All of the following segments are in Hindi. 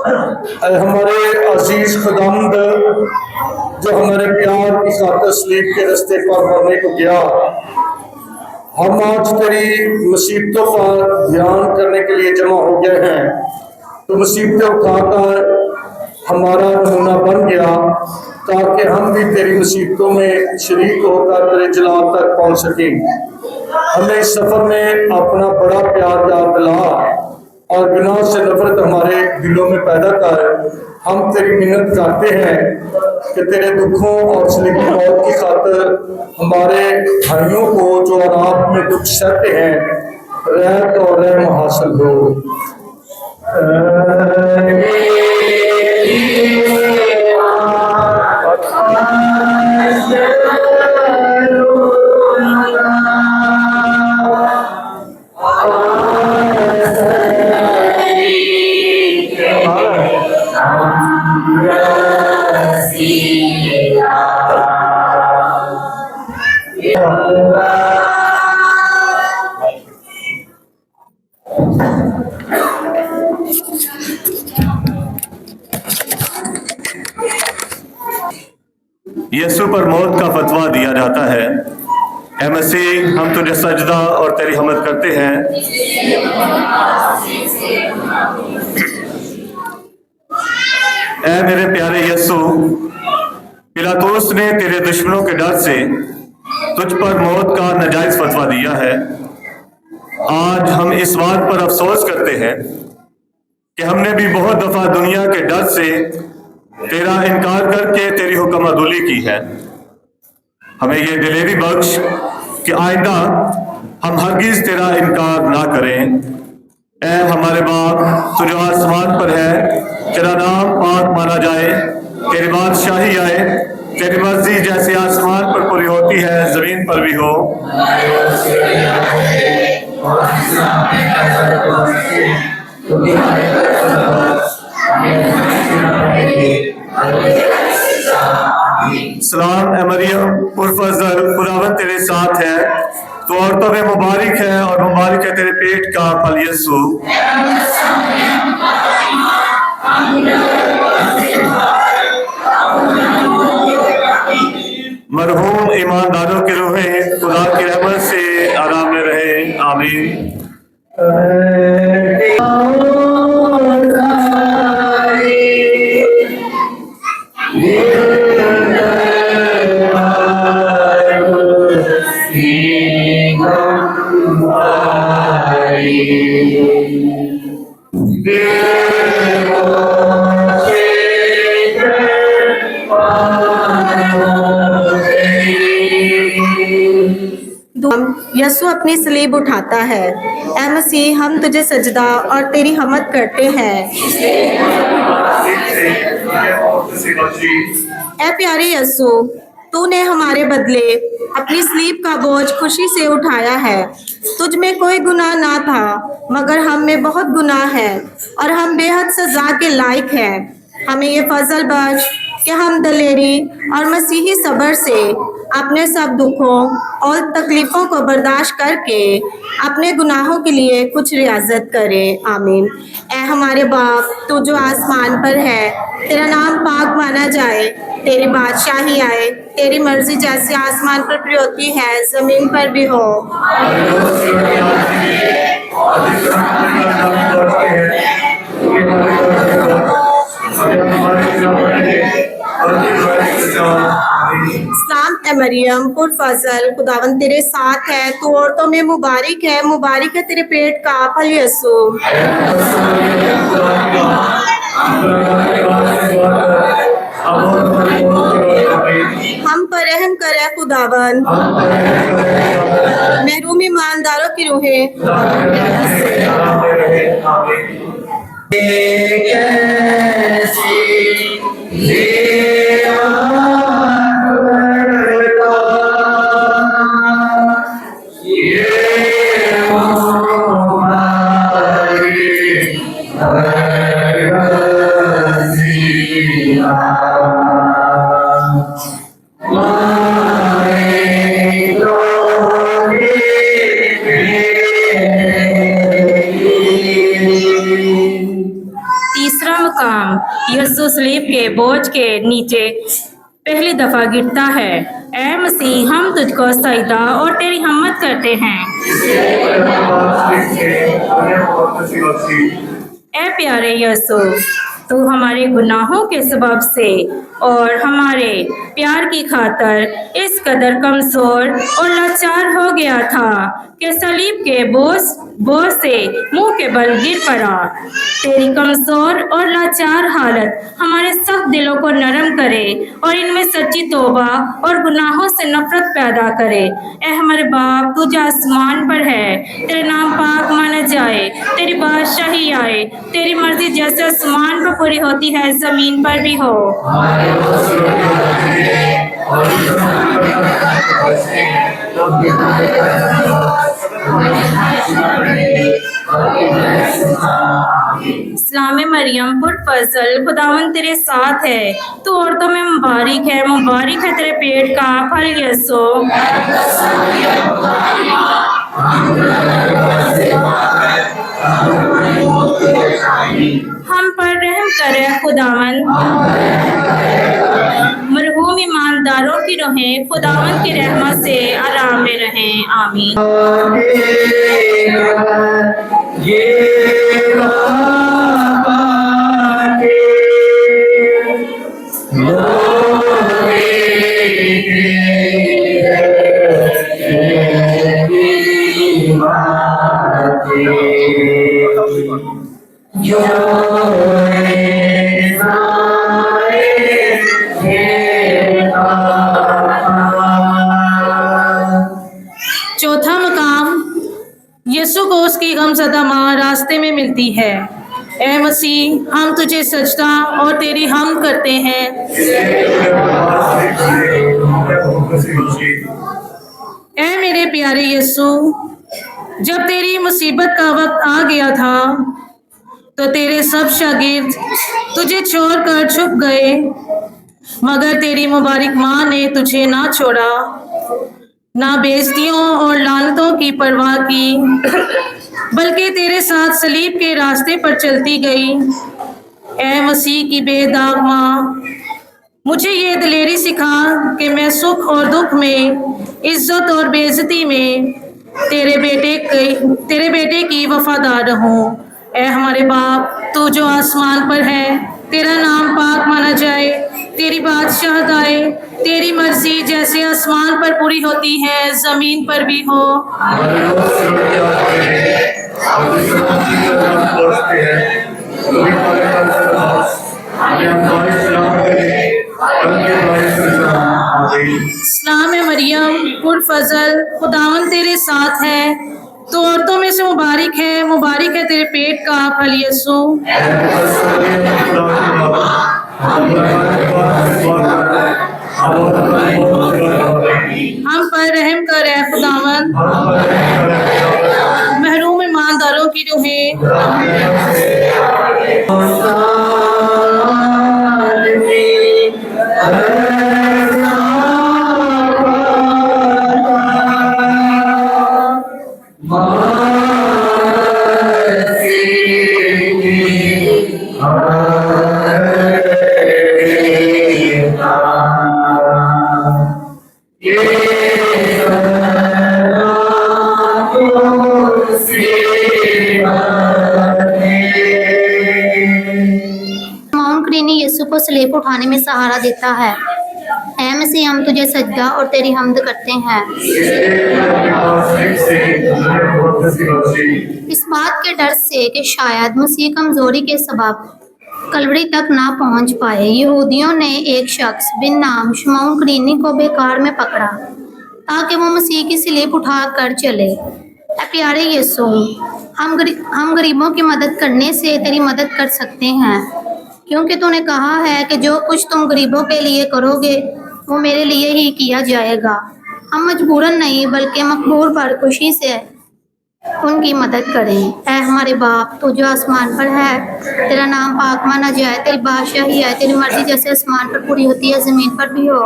हमारे अजीज खुदावंद जो हमारे प्यार की खातिर सलीब के रास्ते पर मरने को गया, हम आज तेरी मुसीबतों पर ध्यान करने के लिए जमा हो गए हैं। तो मुसीबतें उठाकर हमारा नमूना बन गया ताकि हम भी तेरी मुसीबतों में शरीक होकर तेरे जलाल तक पहुंच सकें। हमें इस सफर में अपना बड़ा प्यार याद दिला और गुनाह से नफरत हमारे दिलों में पैदा कर। हम तेरी मिन्नत करते हैं कि तेरे दुखों और सलीबी मौत की खातिर हमारे भाइयों को जो अनाप में दुख सहते हैं रहमत और रहम हासिल हो। यीशु पर मौत का फतवा दिया जाता है। ऐ मसीह, हम तुझे सजदा और तेरी हमद करते हैं। ऐ मेरे प्यारे यीशु, पिलातुस ने तेरे दुश्मनों के डर से तुझ पर मौत का नाजायज फतवा दिया है। आज हम इस बात पर अफसोस करते हैं कि हमने भी बहुत दफा दुनिया के डर से तेरा इनकार करके तेरी हुक्मअदुली की है। हमें ये दिलेरी बख्श कि आइंदा हम हरगिज तेरा इनकार ना करें। ऐ हमारे बाप, तू जो आसमान पर है, तेरा नाम पाक माना जाए, तेरी बादशाही आए, तेरी मर्जी जैसे आसमान पर पूरी होती है जमीन पर भी हो। सलाम ए मरियम, पुरफज़ल, खुदावंद तेरे साथ है। तो औरतों में मुबारक है और मुबारक है तेरे पेट का फल यीशु। मरहूम ईमानदारों की रूहें खुदा की रहमत से आराम में रहे। आमीन। यीशु अपनी सलीब उठाता है। ऐ मसीह, हम तुझे सजदा और तेरी हमद करते हैं। ऐ प्यारे यीशु, तूने हमारे बदले अपनी सलीब का बोझ खुशी से उठाया है। तुझ में कोई गुनाह ना था, मगर हम में बहुत गुनाह है और हम बेहद सजा के लायक हैं। हमें ये फजल बख्श कि हम दलेरी और मसीही सब्र से अपने सब दुखों और तकलीफ़ों को बर्दाश्त करके अपने गुनाहों के लिए कुछ रियाजत करें। आमीन। ऐ हमारे बाप, तू जो आसमान पर है, तेरा नाम पाक माना जाए, तेरी बादशाही आए, तेरी मर्जी जैसे आसमान पर भी होती है जमीन पर भी हो। सलाम ए मरियम, पुरफज़ल, खुदावंद तेरे साथ है। तू औरतों में मुबारक है, मुबारक है तेरे पेट का फल यीशु। हम पर रहम करे खुदावन। महरूम ईमानदारों की रूहें तीसरा मकाम यीशु सलीब के बोझ के नीचे पहली दफा गिरता है। ऐ मसीह, हम तुझको सजदा और तेरी हिम्मत करते हैं। ऐ प्यारे यीशु, तू हमारे गुनाहों के सबब से और हमारे प्यार की खातर इस कदर कमजोर और लाचार हो गया था कि सलीब के बोझ से मुंह के बल गिर पड़ा। तेरी कमजोर और लाचार हालत हमारे सख्त दिलों को नरम करे और इनमें सच्ची तौबा और गुनाहों से नफरत पैदा करे। ऐ हमारे बाप, तू जो आसमान पर है, तेरे नाम पाक माना जाए, तेरी बादशाही आए, तेरी मर्जी जैसे आसमान पर पूरी होती है जमीन पर भी हो। इस्लाम मरियम पुरफजल, खुदावन तेरे साथ है, तू औरतों में मुबारक है तेरे पेट का फल यीशु। हम पर रहम करे खुदावन। मरहूम ईमानदारों की रूहें खुदावन की रहमत से आराम में रहें। आमीन। चौथा मकाम यीशु को उसकी गमज़दा माँ रास्ते में मिलती है। ऐ मसीह, हम तुझे सजदा और तेरी हम करते हैं। ऐ मेरे प्यारे यीशु, जब तेरी मुसीबत का वक्त आ गया था तो तेरे सब शागिर्द तुझे छोड़कर छुप गए, मगर तेरी मुबारक माँ ने तुझे ना छोड़ा, ना बेइज्जतियों और लानतों की परवाह की, बल्कि तेरे साथ सलीब के रास्ते पर चलती गई। ऐ मसीह की बेदाग माँ, मुझे ये दिलेरी सिखा कि मैं सुख और दुख में, इज्जत और बेइज्जती में तेरे बेटे की वफादार रहूं। ऐ हमारे बाप, तू जो आसमान पर है, तेरा नाम पाक माना जाए, तेरी बादशाहत आए, तेरी मर्जी जैसे आसमान पर पूरी होती है जमीन पर भी हो। इस्लाम मरियम पुरफजल, खुदावन तेरे साथ है, तो औरतों में से मुबारक है तेरे पेट का फल यीशु। हम पर रहम कर ऐ खुदावन। महरूम ईमानदारों की रूहें यीशु को स्लेब उठाने में सहारा देता है। ऐ मसीह, हम तुझे सजदा और तेरी हम्द करते हैं। इस बात के डर से कि शायद मसीह कमजोरी के सबब कलवरी तक ना पहुंच पाए, यहूदियों ने एक शख्स बिन नाम शमौन करीनी को बेकार में पकड़ा ताकि वो मसीह की स्लेब उठा कर चले। ऐ प्यारे यीशु, हम गरीबों की मदद करने से तेरी मदद कर सकते हैं, क्योंकि तूने कहा है कि जो कुछ तुम गरीबों के लिए करोगे वो मेरे लिए ही किया जाएगा। हम मजबूरन नहीं बल्कि मकबूल पर खुशी से उनकी मदद करें। ऐ हमारे बाप, तू जो आसमान पर है, तेरा नाम पाक माना जाए, तेरी बादशाही आए, तेरी मर्जी जैसे आसमान पर पूरी होती है जमीन पर भी हो।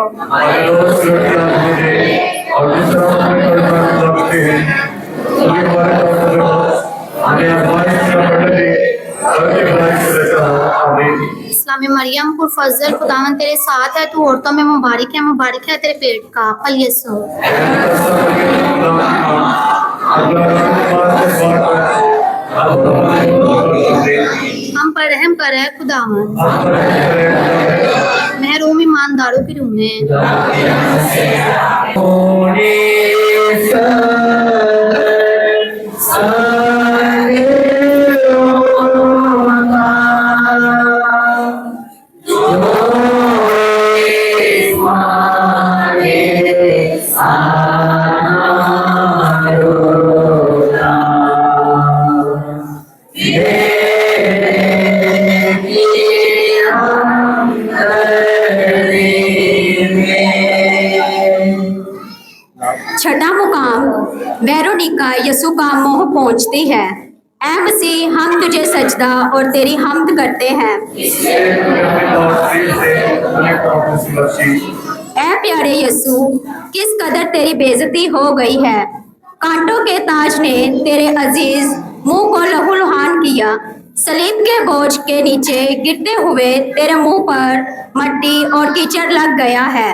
हमें इस्लाम मरियम पुरफजल, खुदावन तेरे साथ है, तू औरतों में मुबारक है तेरे पेट का फल यीशु। हम पर रहम कर है खुदावन, महरूम ईमानदारों की रूहें। छठा मुकाम वेरोनिका यसु का मोह पहुंचती है। ऐ मसीह हम तुझे सजदा और तेरी हमद करते हैं। ऐ प्यारे यसु किस कदर तेरी बेइज्जती हो गई है। कांटों के ताज ने तेरे अजीज मुंह को लहूलुहान किया। सलीब के बोझ के नीचे गिरते हुए तेरे मुंह पर मट्टी और कीचड़ लग गया है।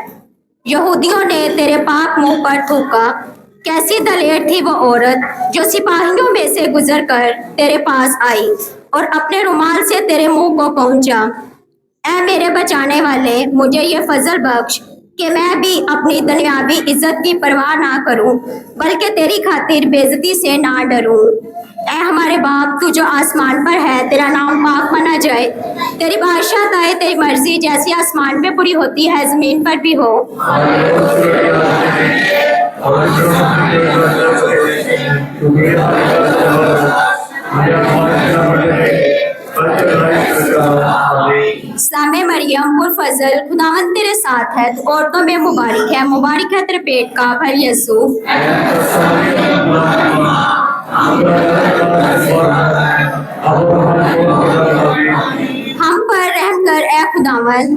यहूदियों ने तेरे पाक मुंह पर थूका। कैसी दलेर थी वो औरत जो सिपाहियों में से गुजरकर तेरे पास आई और अपने रुमाल से तेरे मुंह को पहुंचा। ऐ मेरे बचाने वाले मुझे ये फजल बख्श कि मैं भी अपनी दुनियावी इज्जत की परवाह ना करूं, बल्कि तेरी खातिर बेइज्जती से ना डरूं। ऐ हमारे बाप तू जो आसमान पर है, तेरा नाम पाक माना जाए। तेरी बादशाहत आए, तेरी मर्जी जैसी आसमान पे पूरी होती है जमीन पर भी हो। इस्लाम मरियम पुरफजल, खुदावंद तेरे साथ है, तो औरतों में मुबारक है तेरे पेट का फल यीशु। हम पर रहम कर ए खुदावंद,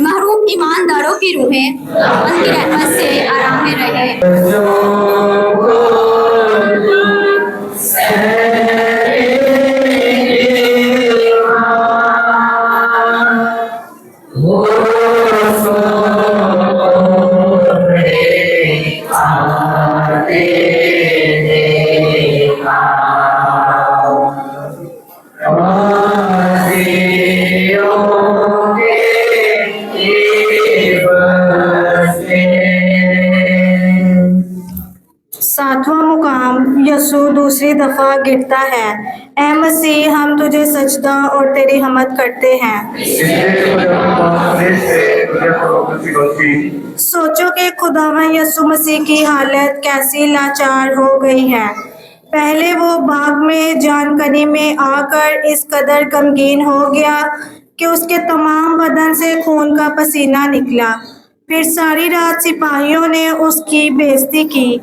महरूम ईमानदारों की रूहें उनकी रहमत से आराम में रहे। सातवां मुकाम यसु दूसरी दफा गिरता है। ऐ मसीह हम तुझे सजदा और तेरी हमद करते हैं। सोचो कि खुदावन यसु मसीह की हालत कैसी लाचार हो गई है। पहले वो बाग में जानकनी में आकर इस कदर गमगीन हो गया कि उसके तमाम बदन से खून का पसीना निकला। फिर सारी रात सिपाहियों ने उसकी बेइज्जती की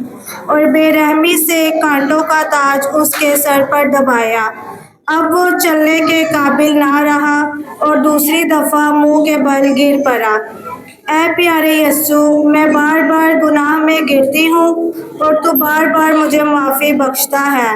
और बेरहमी से कांटों का ताज उसके सर पर दबाया। अब वो चलने के काबिल ना रहा और दूसरी दफा मुंह के बल गिर पड़ा। ऐ प्यारे यीशु, मैं बार बार गुनाह में गिरती हूँ और तू बार बार मुझे माफ़ी बख्शता है।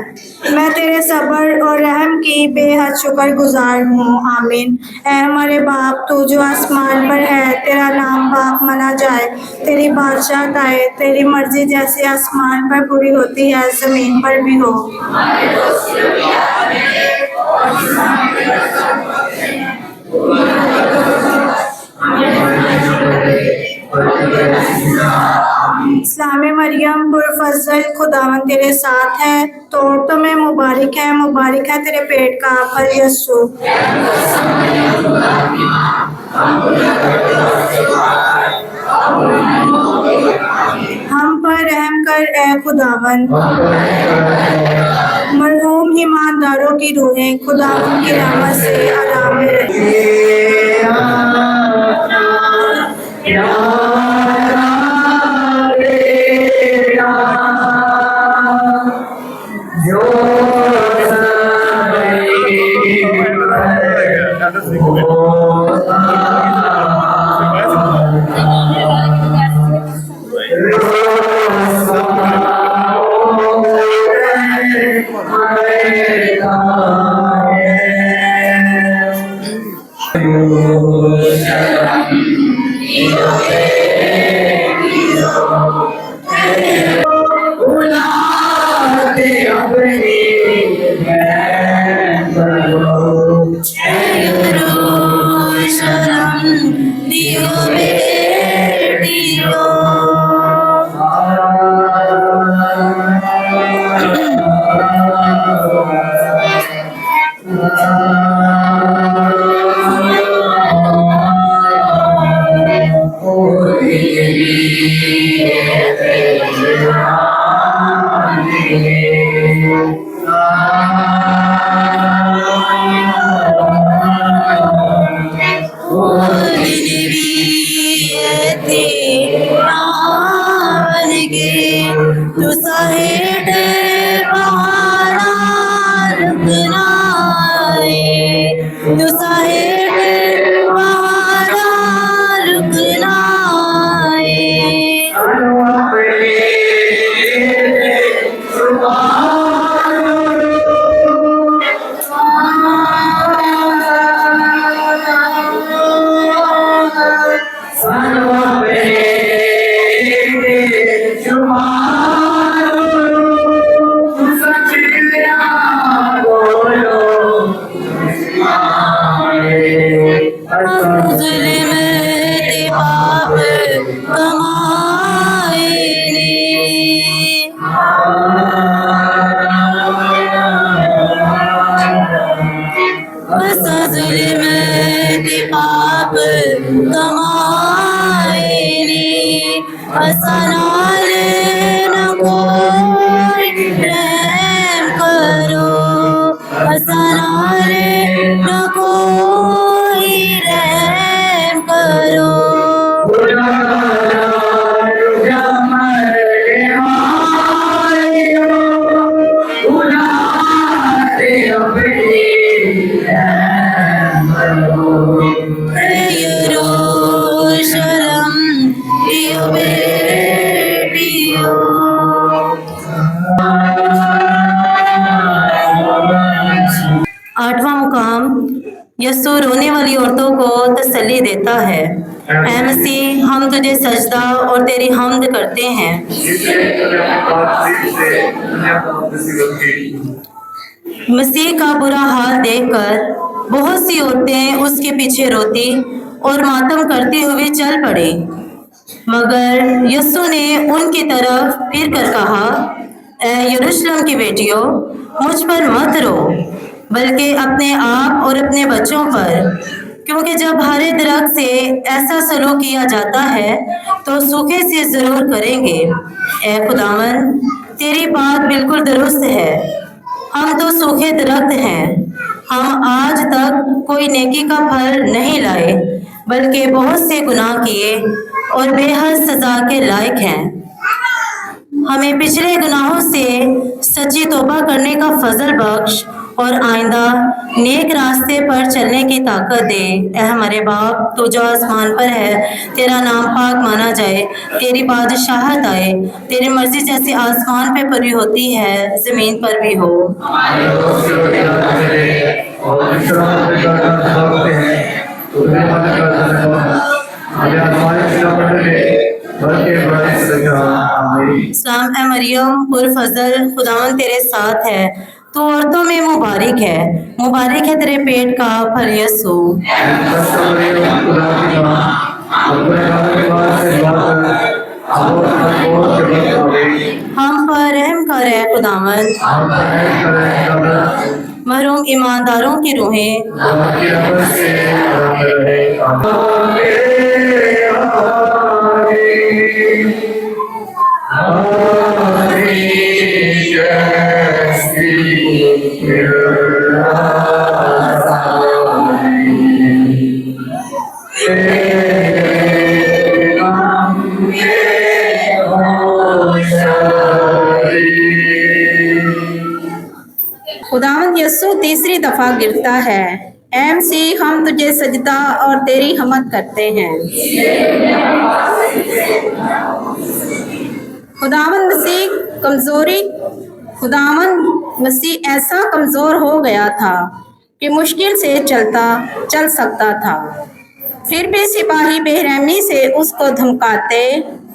मैं तेरे सब्र और रहम की बेहद शुक्रगुजार हूँ। आमीन। ऐ हमारे बाप तू जो आसमान पर है, तेरा नाम पाक माना जाए। तेरी बादशाहत आए, तेरी मर्जी जैसे आसमान पर पूरी होती है ज़मीन पर भी हो। इस्लाम मरियम पुरफजल, खुदावन तेरे साथ है, तो औरतों में मुबारक है तेरे पेट का फल यीशु। हम पर रहम कर ए खुदावन, मरहूम ईमानदारों की रूहें खुदावन की रहमत से आराम में रहे। आठवां मुकाम, यस्सु रोने वाली औरतों को तसल्ली देता है। ऐ मसीह, हम तुझे सजदा और तेरी हमद करते हैं। मसीह का बुरा हाल देखकर बहुत सी औरतें उसके पीछे रोती और मातम करते हुए चल पड़ी, मगर यस्सु ने उनकी तरफ फिर कर कहा, ऐ यरूशलेम की बेटियों, मुझ पर मत रो, बल्कि अपने आप और अपने बच्चों पर, क्योंकि जब हरे दरख्त से ऐसा सलूक किया जाता है तो सूखे से जरूर करेंगे। ऐ खुदावन, तेरी बात बिल्कुल दुरुस्त है। हम तो सूखे दरख्त हैं। हम आज तक कोई नेकी का फल नहीं लाए, बल्कि बहुत से गुनाह किए और बेहद सजा के लायक हैं। हमें पिछले गुनाहों से सच्ची तौबा करने का फजल बख्श और आइंदा नेक रास्ते पर चलने की ताकत दे। ऐ हमारे बाप, तू जो आसमान पर है, तेरा नाम पाक माना जाए, तेरी बादशाहत आए, तेरी मर्जी जैसे आसमान पे पूरी होती है जमीन पर भी हो। सलाम ए मरियम, पुरफजल, खुदावन तेरे साथ है, तो औरतों में मुबारक है तेरे पेट का फल यस्सु। हम पर रहम कर ऐ खुदावन। महरूम ईमानदारों की रूहें खुदावंद यस्सु तीसरी दफा गिरता है। ऐ मसीह, हम तुझे सजदा और तेरी हमद करते हैं। खुदावंद मसीह ऐसा कमजोर हो गया था कि मुश्किल से चल सकता था। फिर भी सिपाही बेरहमी से उसको धमकाते,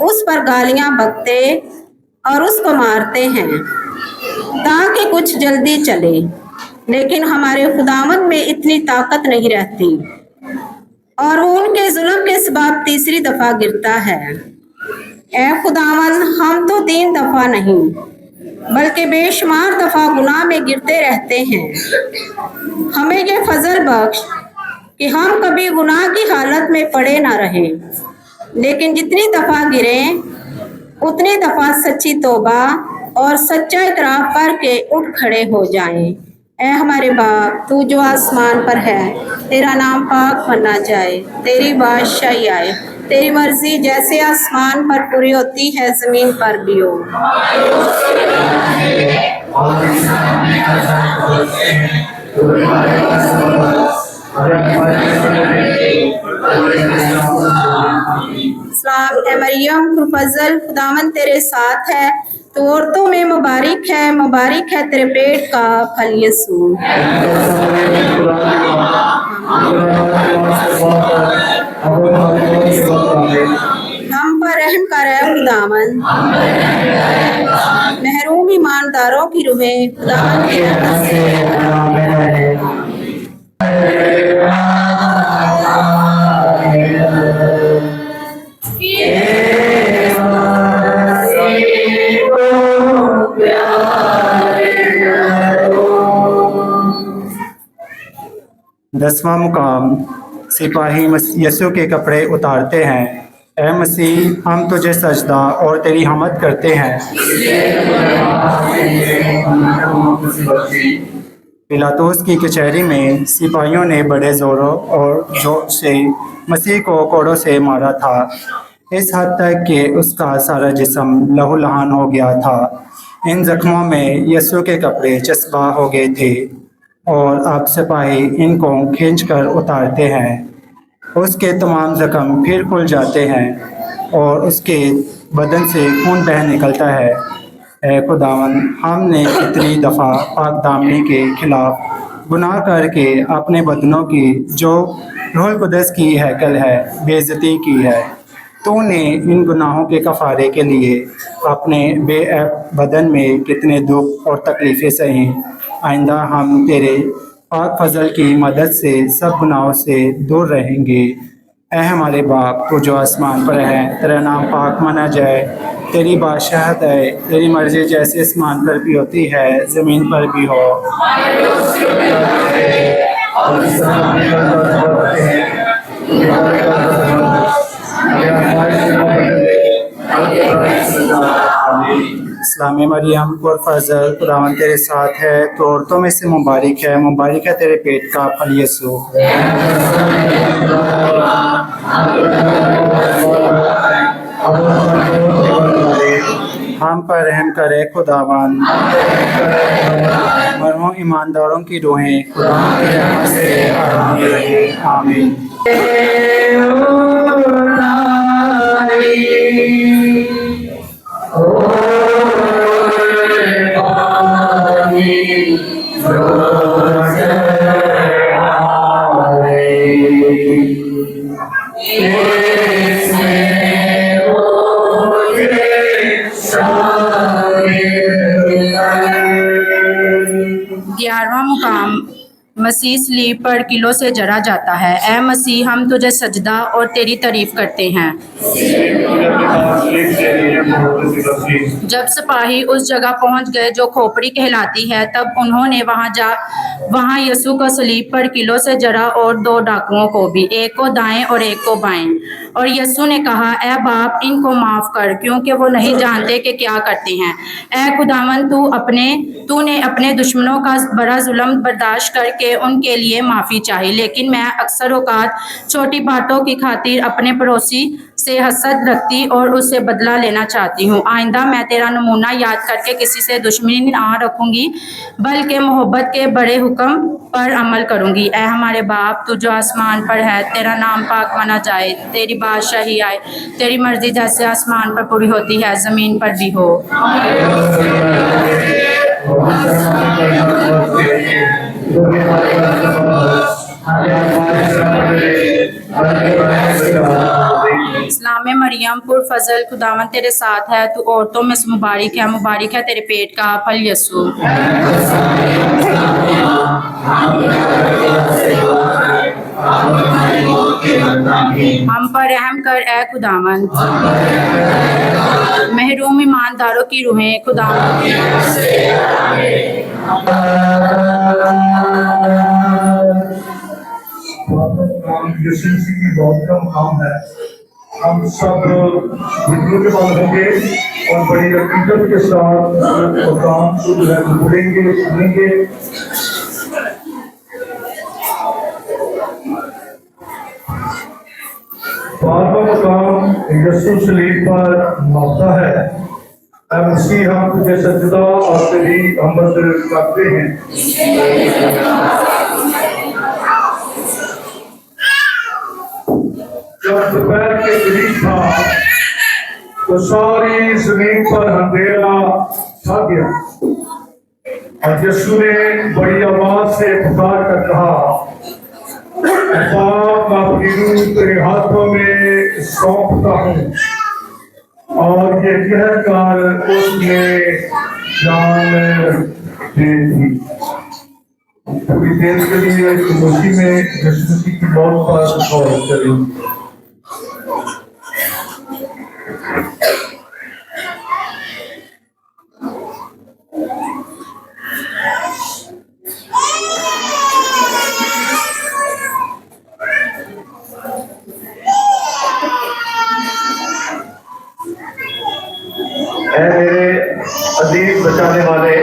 उस पर गालियां बकते और उसको मारते हैं ताकि कुछ जल्दी चले। लेकिन हमारे खुदावंद में इतनी ताकत नहीं रहती और वो उनके जुल्म के सबब तीसरी दफा गिरता है। ऐ खुदावंद, हम तो 3 दफा नहीं बल्कि बेशुमार दफा गुनाह में गिरते रहते हैं। हमें ये फजल बख्श कि हम कभी गुनाह की हालत में पड़े ना रहे, लेकिन जितनी दफा गिरें उतनी दफा सच्ची तौबा और सच्चा इतराफ करके उठ खड़े हो जाएं। ऐ हमारे बाप, तू जो आसमान पर है, तेरा नाम पाक माना जाए, तेरी बादशाही आए, तेरी मर्जी जैसे आसमान पर पूरी होती है जमीन पर भी हो। सलाम ए मरियम, फजल, खुदावन तेरे साथ है, तो औरतों में मुबारक है तेरे पेट का फल यीशु। हम पर रहम कर है खुदावन, महरूम ईमानदारों की रूहें खुदावन के रहमत से दसवां मुकाम, सिपाही यीशु के कपड़े उतारते हैं। ऐ मसीह, हम तुझे सजदा और तेरी हमद करते हैं। पिलातुस की कचहरी में सिपाहियों ने बड़े ज़ोरों और जोश से मसीह को कोड़ों से मारा था, इस हद तक कि उसका सारा जिस्म लहूलुहान हो गया था। इन जख्मों में यीशु के कपड़े चस्पा हो गए थे और अब सिपाही इनको खींचकर उतारते हैं। उसके तमाम ज़ख्म फिर खुल जाते हैं और उसके बदन से खून बह निकलता है। ऐ खुदावन, हमने कितनी दफ़ा पाक दामनी के खिलाफ गुनाह करके अपने बदनों की जो रूहुल कुद्दस की हैकल है बेइज्जती की है। तूने इन गुनाहों के कफ़ारे के लिए अपने बेऐब बदन में कितने दुख और तकलीफ़ें सही। आइंदा हम तेरे पाक फजल की मदद से सब गुनाहों से दूर रहेंगे। ऐ हमारे बाप, तू जो आसमान पर है, तेरा नाम पाक माना जाए, तेरी बादशाहत है, तेरी मर्जी जैसे आसमान पर भी होती है ज़मीन पर भी हो। इस्लामी मरियम और फजल, खुदावन तेरे साथ है, तो औरतों में से मुबारक है तेरे पेट का फल यीशु। हम पर रहम करे खुदावन, मरहूम ईमानदारों की रूहें खुदावन की रहमत से आराम रहे। आमीन। ग्यारहवां मुकाम, मसीह सलीब पर किलों से जरा जाता है। ऐ मसीह, हम तुझे सजदा और तेरी तारीफ करते हैं। जब सिपाही उस जगह पहुंच गए जो खोपड़ी कहलाती है, तब उन्होंने वहां यीशु को सलीब पर किलों से जरा और 2 डाकुओं को भी, एक को दाएं और एक को बाएं। और यीशु ने कहा, ऐ बाप, इनको माफ कर, क्योंकि वो नहीं जानते कि क्या करते हैं। ऐ खुदावन, तूने अपने दुश्मनों का बड़ा जुल्म बर्दाश्त करके उनके लिए माफ़ी चाही, लेकिन मैं अक्सर औकात छोटी बातों की खातिर अपने पड़ोसी से हसद रखती और उससे बदला लेना चाहती हूँ। आइंदा मैं तेरा नमूना याद करके किसी से दुश्मनी ना रखूँगी, बल्कि मोहब्बत के बड़े हुक्म पर अमल करूँगी। ऐ हमारे बाप, तू जो आसमान पर है, तेरा नाम पाक माना जाए, तेरी बादशाही आए, तेरी मर्जी जैसे आसमान पर पूरी होती है ज़मीन पर भी हो। Amen. मरियम पुरफजल, खुदावन तेरे साथ है, तू औरतों में से मुबारक है तेरे पेट का फल यसू। हम पर रहम कर ए खुदावन। महरूम ईमानदारों की रूहें खुदावन यीशु मसीह की बहुत कम काम है। हम सब विद्रोह के बाद होंगे और बड़ी हकीकत के साथ काम शुरू है, बोलेंगे, सुनेंगे। बारहवां मकाम यीशु सलीब पर नापता है। ऐ मसीह, हम तुझे सजदा और तेरी आमद करते हैं। जब दोपहर के करीब था तो सारी जमीन पर अंधेरा छा गया और यीशु ने बड़ी आवाज से पुकार कर कहा, बाप, मैं फिरू तेरे हाथों में सौंपता हूँ। और ये कहकर उसने जान दे दी। थोड़ी देर के लिए मसीह में यीशु मसीह की मौत पर गौर करें। मेरे अजीज बचाने वाले,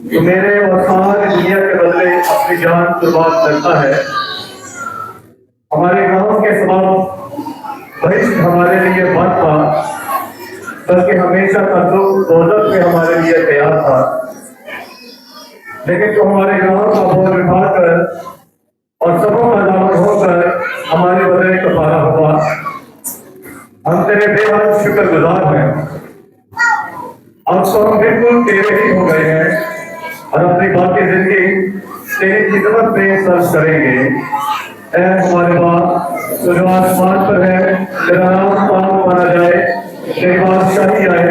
तो मेरे और सारी दुनिया के बदले अपनी जान कुर्बान करता है। हमारे गांव के सबब बहिष्ठ हमारे लिए बंद था, बल्कि हमेशा का दुख दोजख में हमारे लिए तैयार था। लेकिन तो हमारे गांव का बोझ उठाकर और सबों का दामन होकर हमारे बदले कफारा हुआ। हम तेरे बेहद शुक्रगुजार हैं। अब तो हम बिल्कुल तेरे ही हो गए हैं और अपनी बाकी जिंदगी तेरी खिदमत में सर्च करेंगे। ऐ हमारे बाप, तो जो आसमान पर है, तेरा नाम पाक माना जाए, तेरी बादशाही आए,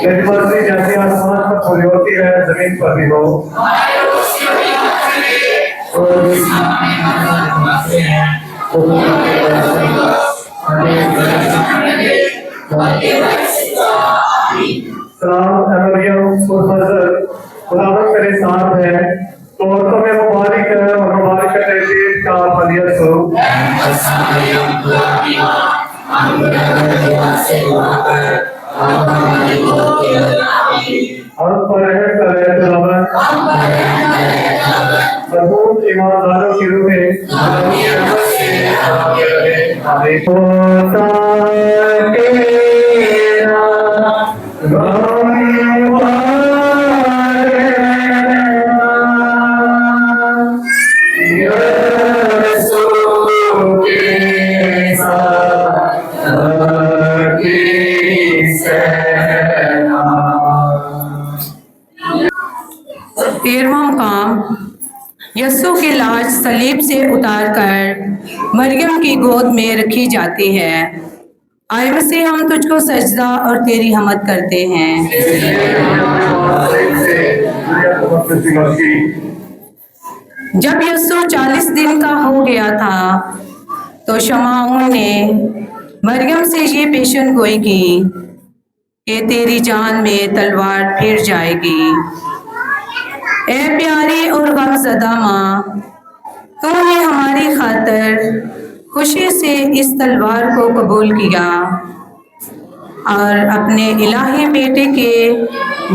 तेरी मर्जी जैसी आसमान पर पूरी होती है जमीन पर भी हो। सलाम मरियम पुरफजल, खुदावंद तेरे साथ है, तो औरतों में मुबारक है और मुबारक है तेरे पेट का फल यसू। हम पर रहम करे खुदावंद, मरहूम ईमानदारों की रूहें तेरहवां मकाम यस्सु की लाश सलीब से उतारकर मरियम की गोद में रखी जाती है। आए मसीह, हम तुझको सजदा और तेरी हमद करते हैं। जब यस्सु 40 दिन का हो गया था तो शमाऊन ने मरियम से ये पेशन गोई की कि तेरी जान में तलवार फिर जाएगी। ए प्यारी और गमज़दा माँ, तूने हमारी खातिर खुशी से इस तलवार को कबूल किया और अपने इलाही बेटे के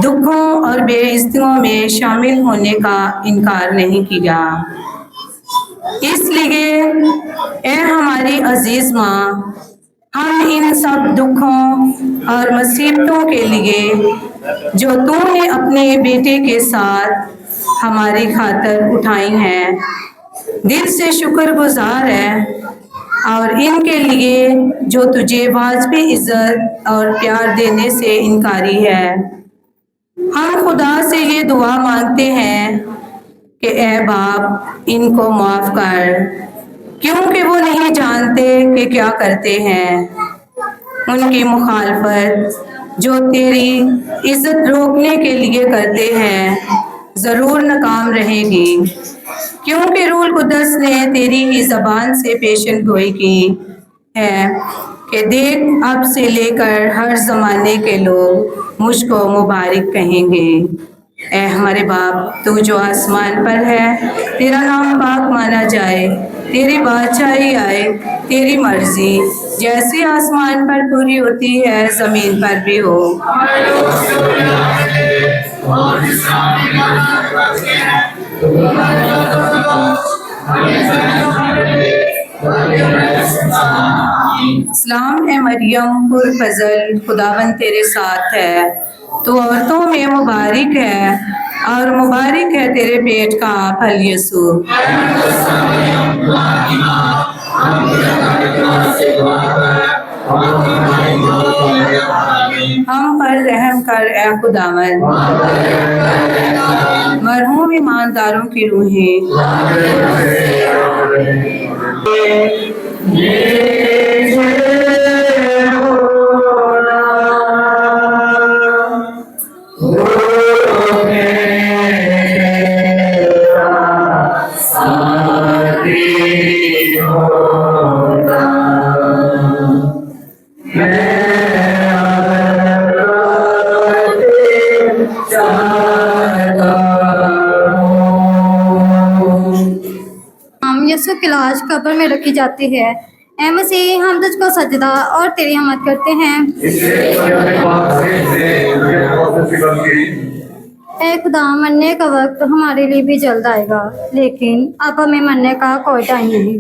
दुखों और बेइज्जतियों में शामिल होने का इनकार नहीं किया। इसलिए ए हमारी अजीज माँ, हम इन सब दुखों और मुसीबतों के लिए जो तूने अपने बेटे के साथ हमारी खातिर उठाई हैं, दिल से शुक्रगुजार है और इनके लिए जो तुझे वाजिबी इज्जत और प्यार देने से इनकारी है। हम खुदा से ये दुआ मांगते हैं कि ए बाप, इनको माफ़ कर, क्योंकि वो नहीं जानते कि क्या करते हैं। उनकी मुखालफत जो तेरी इज्जत रोकने के लिए करते हैं ज़रूर नाकाम रहेगी, क्योंकि रूल कुदस ने तेरी ही ज़बान से पेशन गोई की है कि देख अब से लेकर हर ज़माने के लोग मुझको मुबारक कहेंगे। ए हमारे बाप, तू जो आसमान पर है, तेरा नाम पाक माना जाए, तेरी बादशाही आए, तेरी मर्जी जैसे आसमान पर पूरी होती है ज़मीन पर भी हो। सलाम है मरियम पुरफज़ल, खुदावन तेरे साथ है, तू औरतों में मुबारक है और मुबारक है तेरे पेट का फल यीशु। हम पर रहम कर ए खुदावन, मरहूम ईमानदारों की रूहें हम यीशु की लाश कब्र में रखी जाती है। ए मसीह, हम तुझको सजदा और तेरी हमद करते हैं। ए खुदा, मरने का वक्त हमारे लिए भी जल्द आएगा, लेकिन अब हमें मरने का कोई टाइम नहीं,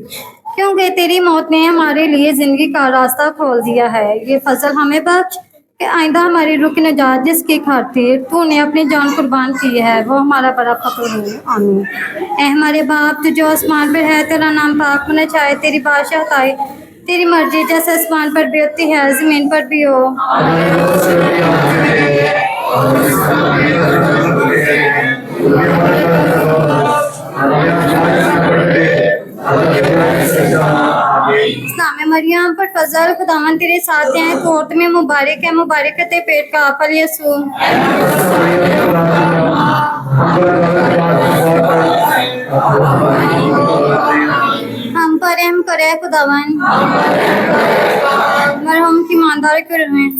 क्योंकि तेरी मौत ने हमारे लिए जिंदगी का रास्ता खोल दिया है। ये फजल हमें बख्श कि आइंदा हमारी रूह की निजात जिसकी खातिर तूने अपनी जान कुर्बान की है, वो हमारा बड़ा फख्र हो। आमीन। ए हमारे बाप, तू जो आसमान पर है, तेरा नाम पाक होना चाहे, तेरी बादशाहत आए, तेरी मर्जी जैसे आसमान पर भी होती है जमीन पर भी हो। इस्लाम मरियम पर फजल, खुदावन तेरे साथ हैं, तो औरत में मुबारक है, मुबारक है तेरे पेट का फल यीशु। हम पर रहम करे खुदावन, मरहूम की ईमानदारी के रूहें